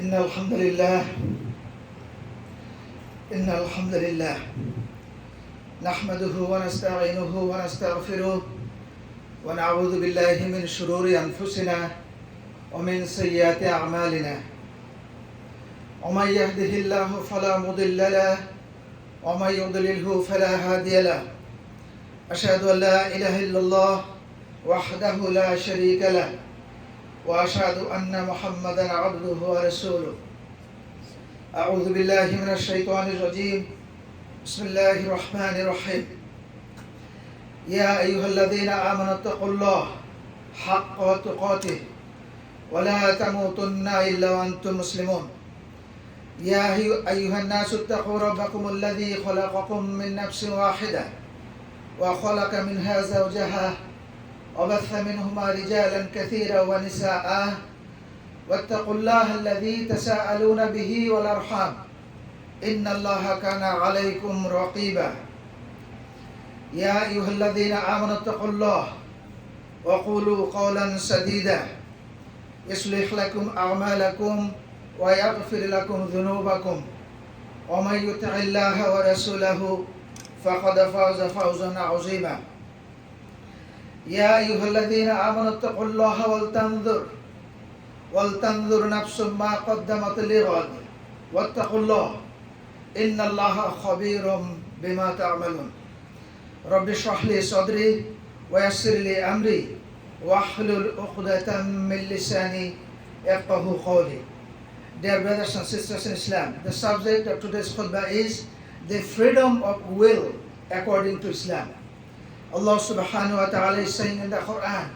إن الحمد لله إن الحمد لله نحمده ونستعينه ونستغفره ونعوذ بالله من شرور أنفسنا ومن سيئات أعمالنا ومن يهده الله فلا مضل له ومن يضلله فلا هادي له أشهد أن لا إله إلا الله وحده لا شريك له وأشهد أن محمدا عبده ورسوله أعوذ بالله من الشيطان الرجيم بسم الله الرحمن الرحيم يا أيها الذين آمنوا اتقوا الله حق تقاته ولا تموتن إلا وأنتم مسلمون يا أيها الناس اتقوا ربكم الذي خلقكم من نفس واحدة وخلق منها زوجها وبث منهما رجالا كثيرا ونساء واتقوا الله الذي تساءلون به والأرحام إن الله كان عليكم رقيبا يا أيها الذين آمنوا اتقوا الله وقولوا قولا سديدا يصلح لكم أعمالكم ويغفر لكم ذنوبكم ومن يطع الله ورسوله فقد فاز فوزا عظيما يا أيها الذين آمنوا اتقوا الله ولتنظر نفس ما قدمت لغد واتقوا الله إن الله خبير بما تعملون رب اشرح لي صدري ويسر لي أمري واحلل عقدة من لساني يفقهوا قولي. Dear brothers and sisters in Islam, the subject of today's khutbah is the freedom of will according to Islam. Allah subhanahu wa ta'ala is saying in the Quran,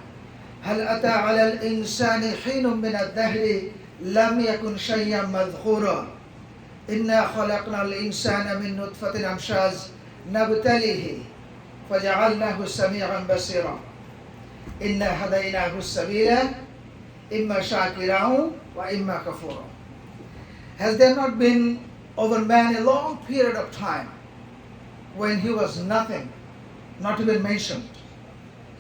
هل أتى على الإنسان حين من الدهر لم يكن شيئا مذكورا إنا خلقنا الإنسان من نطفة أمشاج نبتليه فجعلناه سميعا بصيرا إنا هديناه السبيل إما شاكرا وإما كفورا. Has there not been over man a long period of time when he was nothing, not even mentioned?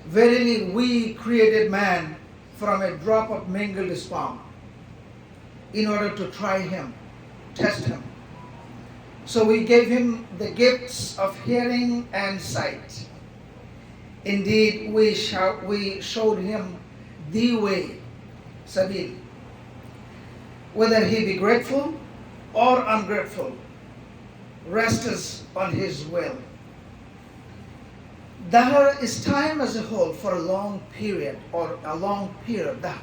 Verily we created man from a drop of mingled sperm in order to try him, test him. So we gave him the gifts of hearing and sight. Indeed, we showed him the way, Sabil. Whether he be grateful or ungrateful, rests on his will. Dahr is time as a whole for a long period or a long period. Dahr.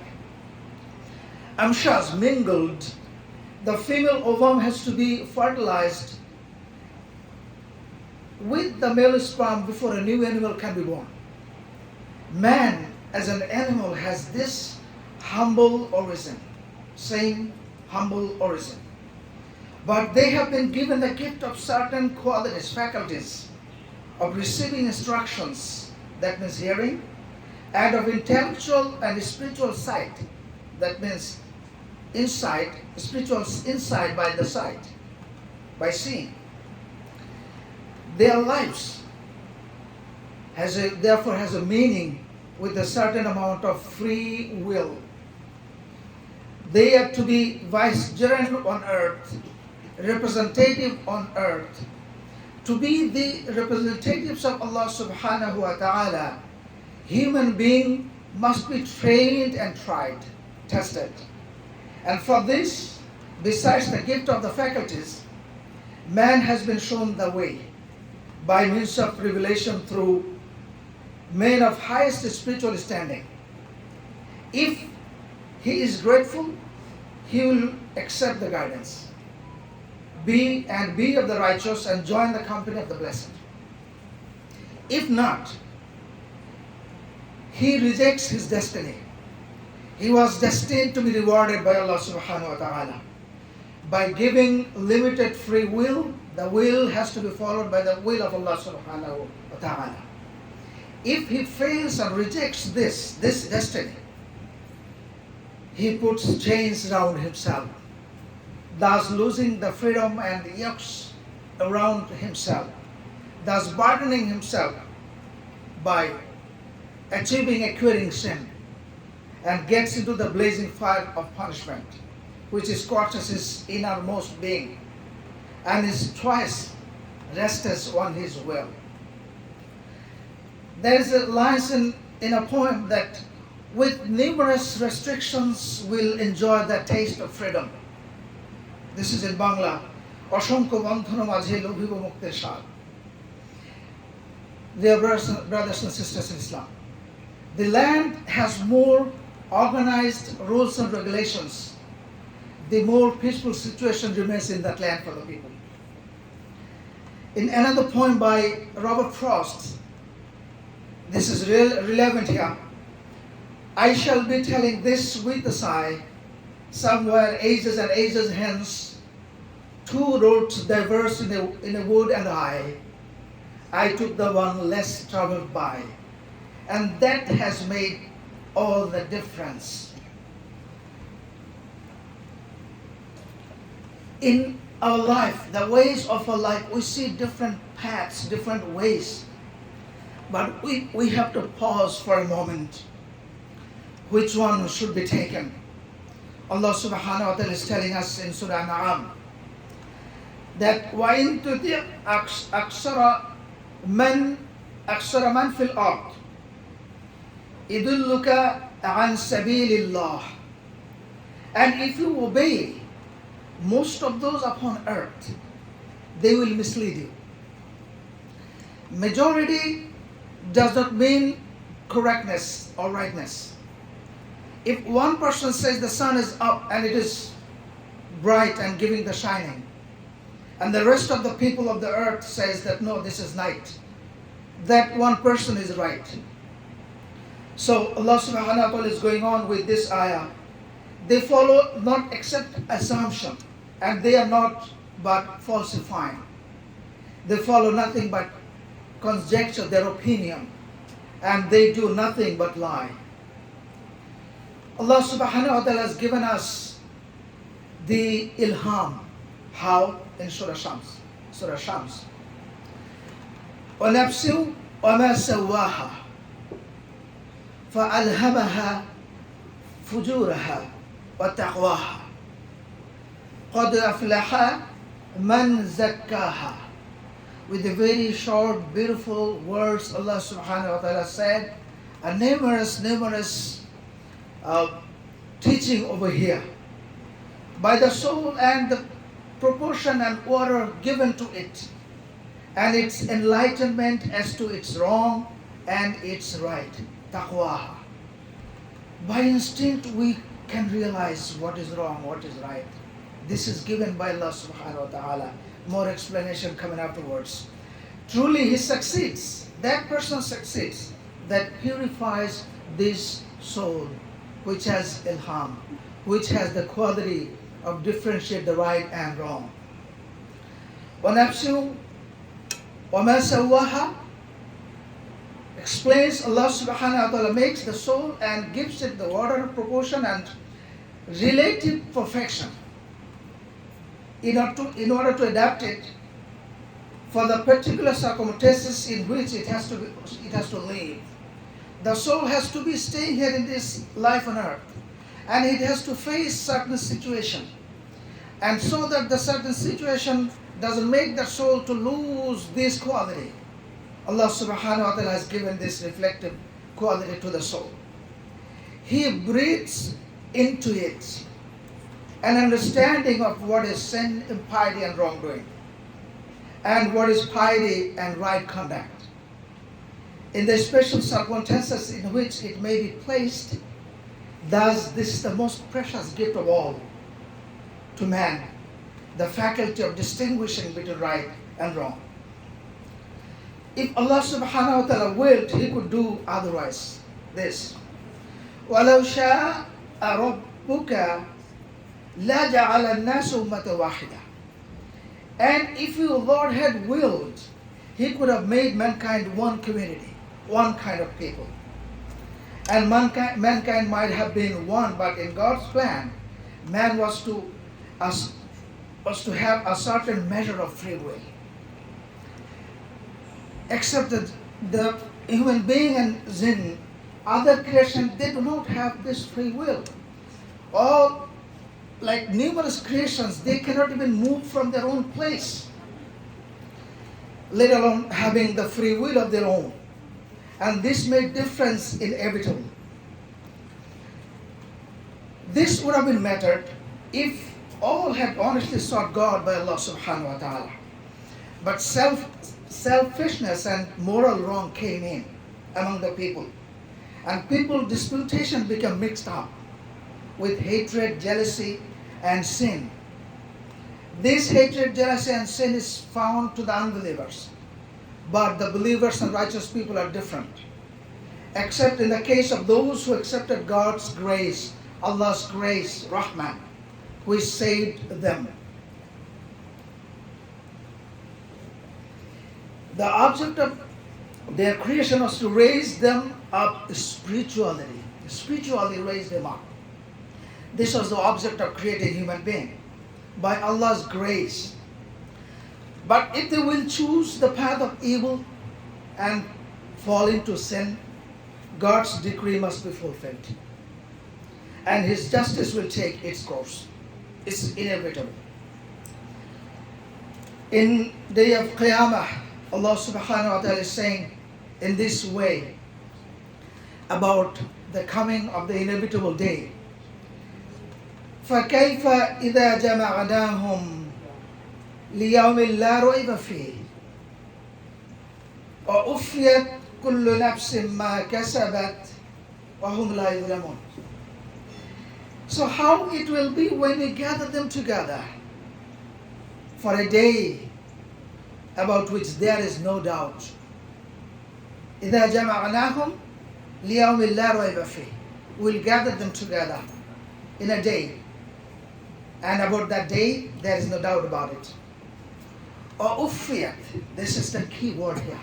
Amshas, mingled, the female ovum has to be fertilized with the male sperm before a new animal can be born. Man as an animal has this humble origin, same humble origin. But they have been given the gift of certain qualities, faculties, of receiving instructions, that means hearing, and of intellectual and spiritual sight, that means insight, spiritual insight by the sight, by seeing. Their lives therefore has a meaning with a certain amount of free will. They are to be vicegerent on earth, representative on earth. To be the representatives of Allah subhanahu wa ta'ala, human being must be trained and tried, tested. And for this, besides the gift of the faculties, man has been shown the way by means of revelation through men of highest spiritual standing. If he is grateful, he will accept the guidance. Be of the righteous and join the company of the blessed. If not, he rejects his destiny. He was destined to be rewarded by Allah subhanahu wa ta'ala. By giving limited free will, the will has to be followed by the will of Allah subhanahu wa ta'ala. If he fails and rejects this destiny, he puts chains around himself, thus losing the freedom and the yokes around himself, thus burdening himself by achieving acquiring sin, and gets into the blazing fire of punishment. which scorches his innermost being, and is twice restless on his will. There is a line in a poem that with numerous restrictions will enjoy the taste of freedom. This is in Bangla. অসংখ্য বন্ধন মাঝে লভিব মুক্তের স্বাদ. Dear brothers and sisters in Islam, the land has more organized rules and regulations, the more peaceful situation remains in that land for the people. In another poem by Robert Frost, this is relevant here. I shall be telling this with a sigh, somewhere ages and ages hence, two roads diverse in a wood and I took the one less traveled by, and that has made all the difference. In our life, the ways of our life, we see different paths, different ways, but we have to pause for a moment. Which one should be taken? Allah subhanahu wa ta'ala is telling us in Surah An'am that وَإِن تُطِعْ أَكْثَرَ مَنْ فِي الْأَرْضِ يُضِلُّكَ عَنْ سَبِيلِ اللَّهِ. And if you obey most of those upon earth, they will mislead you. Majority does not mean correctness or rightness. If one person says the sun is up and it is bright and giving the shining, and the rest of the people of the earth says that no, this is night, that one person is right. So Allah subhanahu wa ta'ala is going on with this ayah. They follow not except assumption, and they are not but falsifying. They follow nothing but conjecture, their opinion, and they do nothing but lie. Allah subhanahu wa ta'ala has given us the ilham. How? In Surah Shams. وَنَفْسٍ وَمَا سَوَّاهَا فَأَلْهَمَهَا فُجُورَهَا وَتَقْوَاهَا قَدْ أَفْلَحَ مَنْ زَكَّاهَا. With the very short, beautiful words Allah subhanahu wa ta'ala said, a numerous teaching over here. By the soul and the proportion and order given to it, and its enlightenment as to its wrong and its right. Taqwa. By instinct we can realize what is wrong, what is right. This is given by Allah subhanahu wa ta'ala. More explanation coming afterwards. Truly he succeeds, that person succeeds, that purifies this soul which has ilham, which has the quality of differentiate the right and wrong. وَنَفْسٍ وَمَا سَوَّاهَا explains Allah subhanahu wa ta'ala makes the soul and gives it the order, proportion and relative perfection in order to adapt it for the particular circumstances in which it has to live. The soul has to be staying here in this life on earth, and it has to face certain situation, and so that the certain situation doesn't make the soul to lose this quality. Allah subhanahu wa ta'ala has given this reflective quality to the soul. He breathes into it an understanding of what is sin, impiety and wrongdoing, and what is piety and right conduct. In the special circumstances in which it may be placed, thus this is the most precious gift of all to man, the faculty of distinguishing between right and wrong. If Allah subhanahu wa ta'ala willed, he could do otherwise. This وَلَوْ شَاءَ رَبُّكَ لَجَعَلَ النَّاسَ أُمَّةً وَاحِدَةً. And if your Lord had willed, he could have made mankind one community, one kind of people. And mankind might have been one, but in God's plan, man was to have a certain measure of free will. Except that the human being and jinn, other creation, they do not have this free will. All like numerous creations, they cannot even move from their own place, let alone having the free will of their own. And this made difference inevitable. This would have been mattered if all had honestly sought God by Allah subhanahu wa ta'ala. But selfishness and moral wrong came in among the people. And people disputation became mixed up with hatred, jealousy, and sin. This hatred, jealousy, and sin is found to the unbelievers. But the believers and righteous people are different. Except in the case of those who accepted God's grace, Allah's grace, Rahman, who saved them. The object of their creation was to raise them up spiritually. Spiritually raise them up. This was the object of creating human being by Allah's grace. But if they will choose the path of evil and fall into sin, God's decree must be fulfilled. And His justice will take its course. It's inevitable. In day of Qiyamah, Allah subhanahu wa ta'ala is saying in this way about the coming of the inevitable day. فَكَيْفَ إِذَا جَمَعْنَاهُمْ لِيَوْمٍ لَا رَيْبَ فِيهِ وَأُوفِيَتْ كُلُّ نَفْسٍ مَا كَسَبَتْ وَهُمْ لَا يُظْلَمُونَ. So how it will be when we gather them together for a day about which there is no doubt. إِذَا جَمَعْنَاهُمْ لِيَوْمٍ لَا رَيْبَ فِيهِ. We'll gather them together in a day. And about that day, there is no doubt about it. وَأُوفِيَتْ. This is the key word here.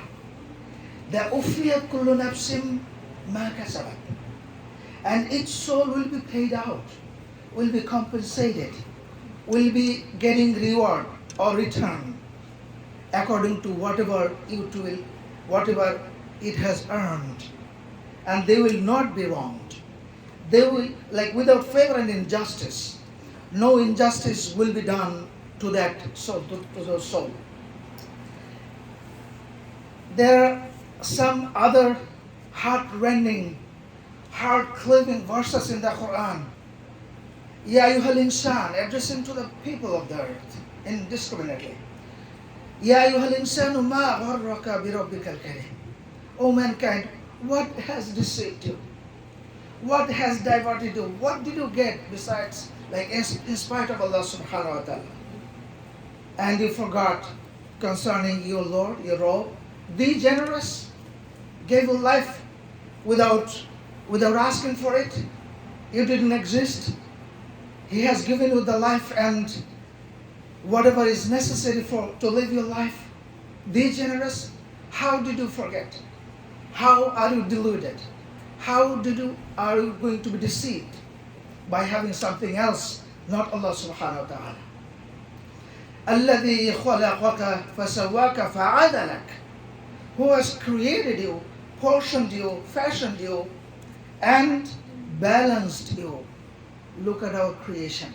The أُوفِيَتْ كُلُّ نَفْسٍ مَا كَسَبَتْ. And each soul will be paid out, will be compensated, will be getting reward or return according to whatever it has earned. And they will not be wronged. They will, like without favor and injustice, no injustice will be done to that soul, to the soul. There are some other heart-rending, heart-cleaving verses in the Quran. Ya ayyuhal insan, addressing to the people of the earth indiscriminately. Ya ayyuhal insanu ma gharraka bi rabbikal karim. O mankind, what has deceived you? What has diverted you? What did you get besides, like in spite of Allah subhanahu wa ta'ala? And you forgot concerning your Lord, your Lord, the generous, gave you life without asking for it. You didn't exist. He has given you the life and whatever is necessary to live your life. The generous, how did you forget? How are you deluded? How are you going to be deceived by having something else, not Allah subhanahu wa ta'ala? الَّذِي خَلَقَكَ فَسَوَّاكَ فَعَدَلَكَ. Who has created you, portioned you, fashioned you, and balanced you. Look at our creation.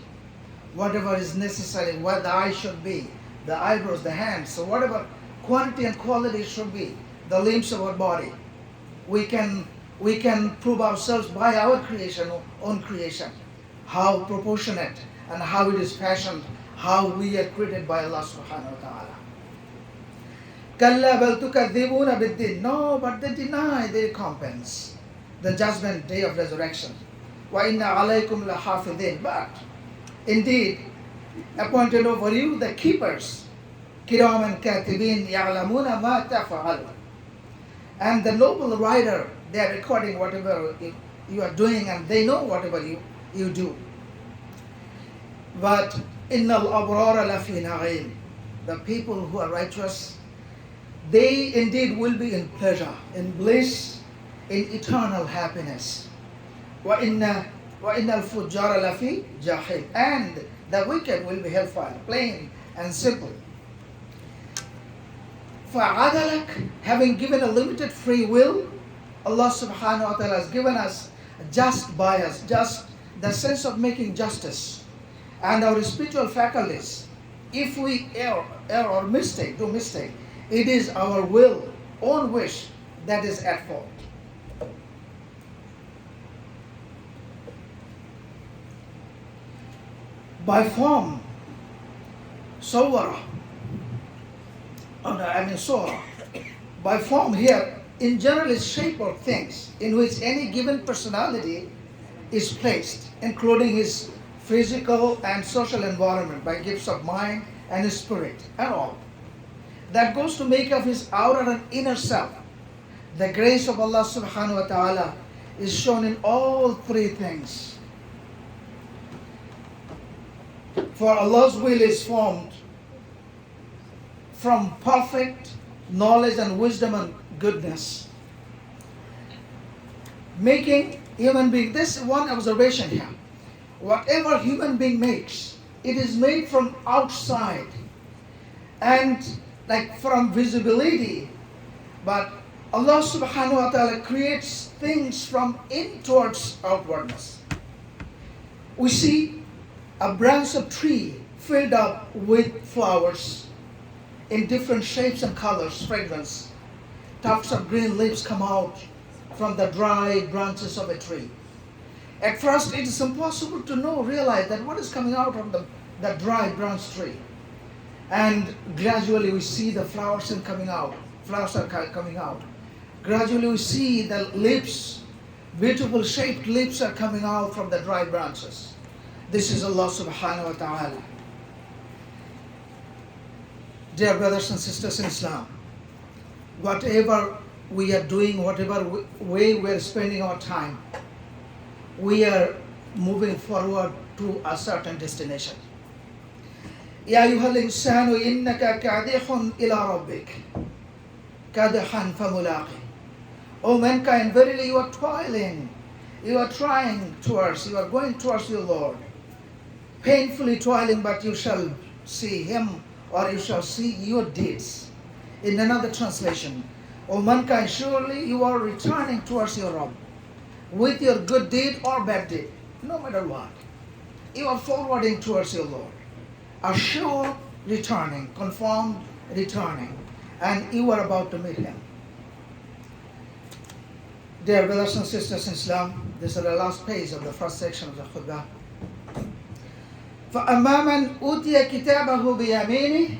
Whatever is necessary, what the eye should be, the eyebrows, the hands, so whatever quantity and quality should be, the limbs of our body. We can prove ourselves by our creation, own creation, how proportionate and how it is fashioned, how we are created by Allah subhanahu wa ta'ala. كَلَّا بَلْ تُكَذِّبُونَ بِالدِّينِ. No, but they deny the recompense, the judgment day of resurrection. وَإِنَّ عَلَيْكُمْ لَحَافِظِينَ. But indeed, appointed over you the keepers, كِرَامًا كَاتِبِينَ يَعْلَمُونَ مَا تَفْعَلُونَ. And the noble writer, they are recording whatever you are doing, and they know whatever you do. But إِنَّ الْأَبْرَارَ لَفِي نَعِيمٍ. The people who are righteous, they indeed will be in pleasure, in bliss, in eternal happiness. وَإِنَّ الْفُجَّارَ لَفِي جَحِيمٍ. And the wicked will be hellfire, plain and simple. فَعَدَلَكَ. Having given a limited free will, Allah subhanahu wa ta'ala has given us just bias, just the sense of making justice. and our spiritual faculties. If we err or do mistake, it is our own wish that is at fault. By form, Sawara, Sora, by form here, in general is shape or things in which any given personality is placed, including his physical and social environment by gifts of mind and spirit and all. That goes to make up his outer and inner self. The grace of Allah subhanahu wa ta'ala is shown in all three things. For Allah's will is formed from perfect knowledge and wisdom and goodness. Making human being, this is one observation here. Whatever human being makes, it is made from outside and like from visibility. But Allah subhanahu wa ta'ala creates things from in towards outwardness. We see a branch of tree filled up with flowers in different shapes and colors, fragrance. Tufts of green leaves come out from the dry branches of a tree. At first, it is impossible to realize that what is coming out of the dry branch tree. And gradually we see the flowers are coming out. Gradually we see the leaves, beautiful shaped leaves are coming out from the dry branches. This is Allah subhanahu wa ta'ala. Dear brothers and sisters in Islam, whatever we are doing, whatever way we are spending our time, we are moving forward to a certain destination. Ya ayyuhal insanu innaka kadihun ila rabbik kadihan famulaqi. O mankind, verily you are toiling, you are going towards your Lord. Painfully toiling, but you shall see Him, or you shall see your deeds. In another translation, O mankind, surely you are returning towards your Rabb with your good deed or bad deed, no matter what. You are forwarding towards your Lord. A sure returning, confirmed returning, and you are about to meet Him. Dear brothers and sisters in Islam, this is the last page of the first section of the khutbah. فَأَمَّا مَنْ أُوتِيَ كِتَابَهُ بِيَمِينِهِ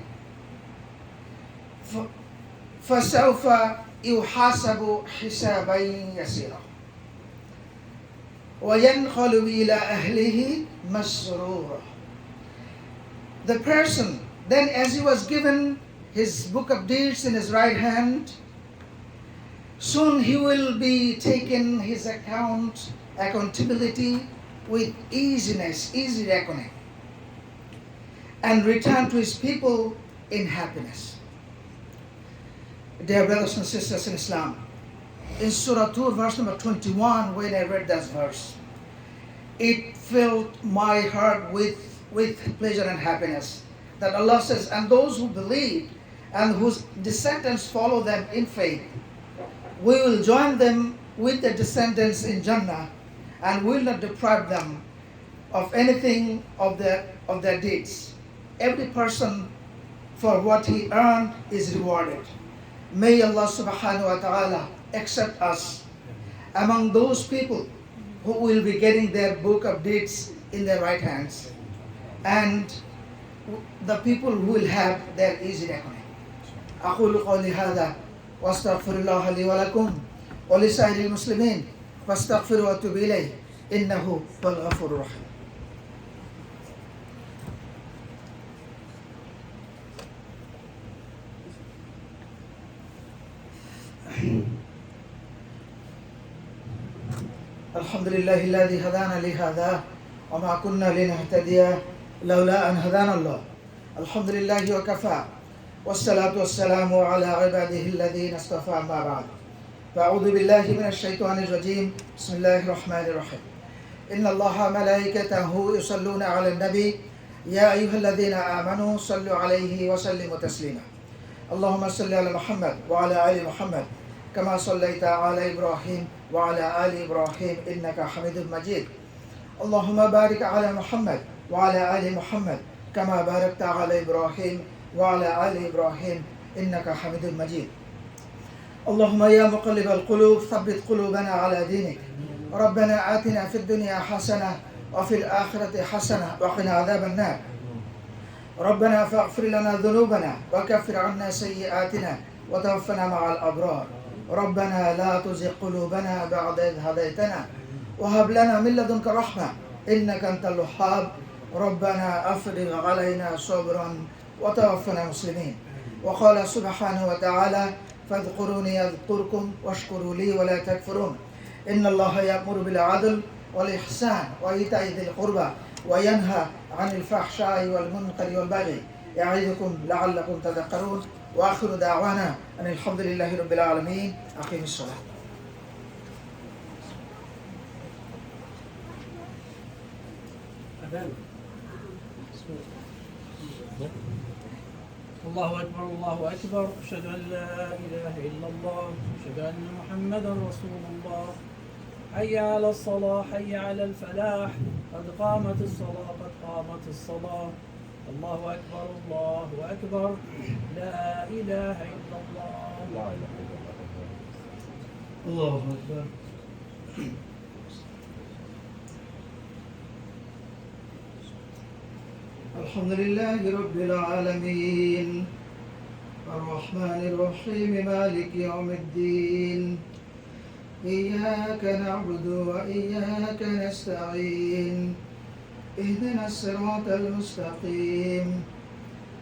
فَسَوْفَ يُحَاسَبُ حِسَابًا يَسِيرًا وَيَنْقَلِبُ إِلَى أَهْلِهِ مَسْرُورًا. The person, then as he was given his book of deeds in his right hand, soon he will be taken his accountability with easiness, easy reckoning, and return to his people in happiness. Dear brothers and sisters in Islam, in Surah 2, verse number 21, when I read that verse, it filled my heart with pleasure and happiness. That Allah says, and those who believe and whose descendants follow them in faith, we will join them with the descendants in Jannah and will not deprive them of anything of their deeds. Every person for what he earned is rewarded. May Allah subhanahu wa ta'ala accept us among those people who will be getting their book of deeds in their right hands, and the people who will have their easy reckoning. أقول قولي هذا وأستغفر الله لي ولكم ولسائر المسلمين فاستغفروا وأتوب إليه إنه هو الغفور الرحيم. الحمد لله الذي هدانا لهذا وما كنا لنهتدي لولا أن هدانا الله. الحمد لله وكفى والصلاة والسلام على عباده الذين اصطفى. أما بعد، فأعوذ بالله من الشيطان الرجيم. بسم الله الرحمن الرحيم. إن الله ملائكته يصلون على النبي يا أيها الذين آمنوا صلوا عليه وسلموا تسليما. اللهم صل على محمد وعلى آل محمد كما صليت على إبراهيم وعلى آل إبراهيم إنك حميد مجيد. اللهم بارك على محمد وعلى آل محمد كما باركت على إبراهيم وعلى آل إبراهيم إنك حميد مجيد. اللهم يا مقلب القلوب ثبت قلوبنا على دينك. ربنا آتنا في الدنيا حسنة وفي الآخرة حسنة وقنا عذاب النار. ربنا فاغفر لنا ذنوبنا وكفر عنا سيئاتنا وتوفنا مع الأبرار. ربنا لا تزغ قلوبنا بعد إذ هديتنا وهب لنا من لدنك رحمة إنك أنت الوهاب. ربنا أفرغ علينا صبرا وتوفنا مسلمين. وقال سبحانه وتعالى فاذكروني أذكركم واشكروا لي ولا تكفرون. إن الله يأمر بالعدل والإحسان وإيتاء ذي القربى وينهى عن الفحشاء والمنكر والبغي يعظكم لعلكم تذكرون. وآخر دعوانا أن الحمد لله رب العالمين. أقيم الصلاة. الله أكبر الله أكبر. أشهد أن لا إله إلا الله. أشهد أن محمدا رسول الله. حي على الصلاة حي على الفلاح. قد قامت الصلاة قد قامت الصلاة. الله أكبر الله أكبر. لا إله إلا الله. الله أكبر. الحمد لله رب العالمين الرحمن الرحيم مالك يوم الدين. إياك نعبد وإياك نستعين. اهدنا الصراط المستقيم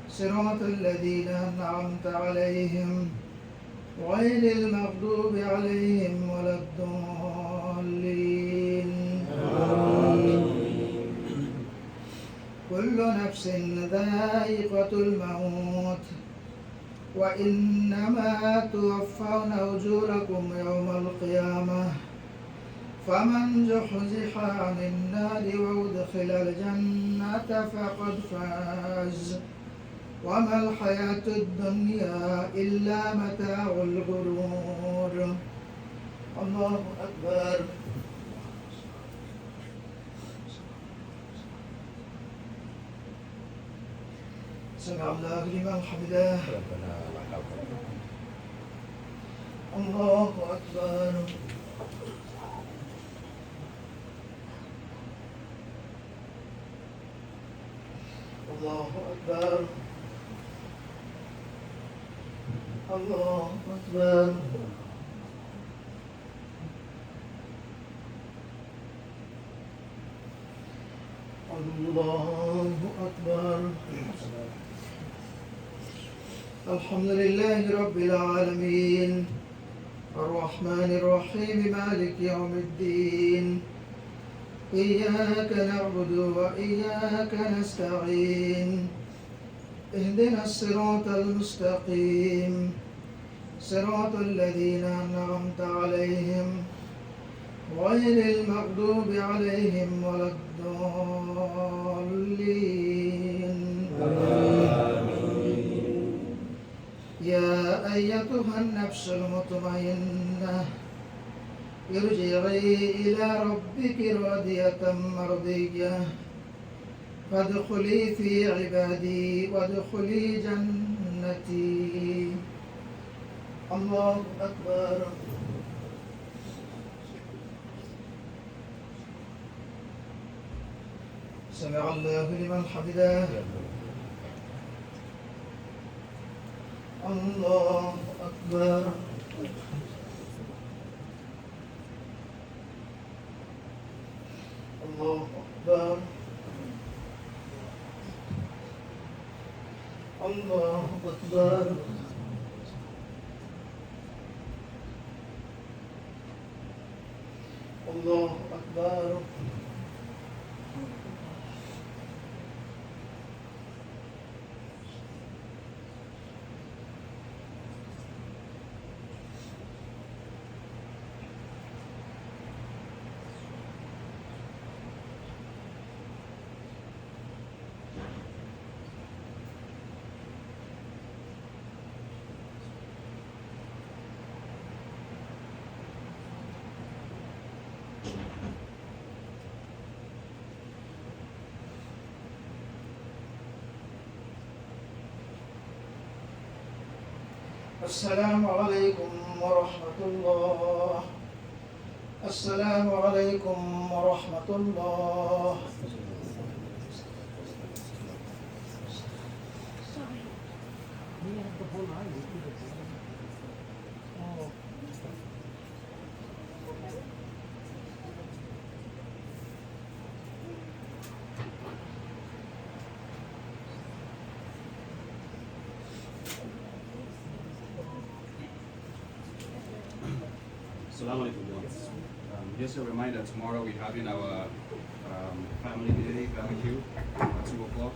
صراط الذين أنعمت عليهم غير المغضوب عليهم ولا الضالين. كل نفس ذائقة الموت وإنما توفون أجوركم يوم القيامة. فمن زحزح عن النار وأدخل الجنة فقد فاز وما الحياة الدنيا إلا متاع الغرور. الله أكبر. سمع الله لمن حمده. الله أكبر. الله أكبر. الله أكبر. الله أكبر. الحمد لله رب العالمين الرحمن الرحيم مالك يوم الدين. إياك نعبد وإياك نستعين. اهدنا الصراط المستقيم صراط الذين أنعمت عليهم غير المغضوب عليهم ولا الضالين. يا أيتها النفس المطمئنة ارجعي إلى ربك راضية مرضية فادخلي في عبادي وادخلي جنتي. الله أكبر. سمع الله لمن حمده. الله أكبر. الله أكبر. الله أكبر. الله أكبر. السلام عليكم ورحمة الله. السلام عليكم ورحمة الله. Assalamu alaikum. Just a reminder, tomorrow we're having our family day barbecue at 2 o'clock.